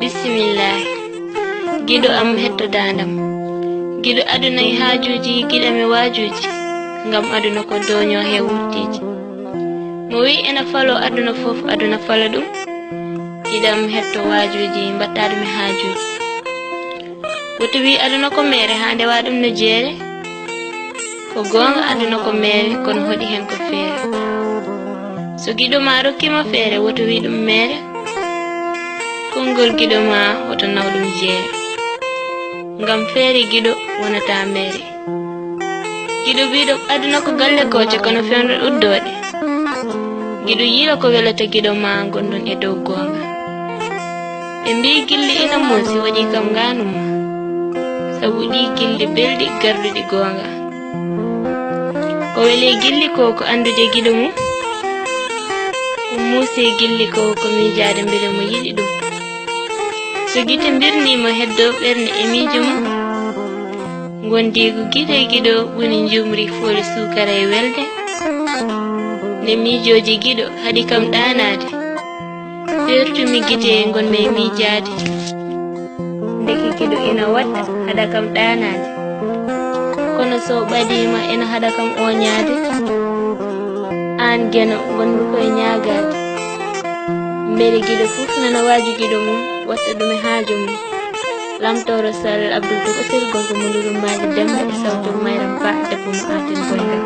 Bismillah. Giɗo am hettodandam. Giɗo aduna e haajuji giɗam e waajuji. Ngam aduna ko doño he wurtiji. Mo wi ena falo aduna fof aduna fala ɗum. Giɗam hetto waajuji mbattaɗum e haajuji. Woto wi aduna ko mere hande wa ɗum no jeere. Ko gonga aduna ko mere kono hoɗi hen ko feere. So giɗo ma rokkima feere woto wi ɗum mere. Kongol giɗo ma woto naw ɗum jeere. Ngam feere giɗo wonata mere. Giɗo biɗo aduna ko galle koce kono fewno uddode. Giɗo yiila ko welata giɗo ma gondon e dow gonga. Ɓe mbi gilli ina moosi waɗi kam ganuma. Sabu ɗi gilli belɗi garduɗi gonga. Ko wele gilli ko andude giɗo mum. Ko muusi gilli ko miijade mbele mo yiɗi ɗum. So gite mbirnimo heddo ɓernde e miijo mum. Gondigo gite giɗo woni njumri foole sukara e welde. Nde miijoji giɗo haɗi kam ɗanade. Ɓertumi gite gonmi e miijade. Ndeki giɗo ina waɗa haɗa kam ɗanade. Kono so ɓadima ena haɗa kam oñade. An geno gonmi koye ñagade. Mbele giɗo fuf nana waaju giɗo mum watta ɗum e haaju mum. Lamtoro Sall Abdou Kotir gonko mundurum maji demba e sawtu mayram ba debbo mo aten boyngal.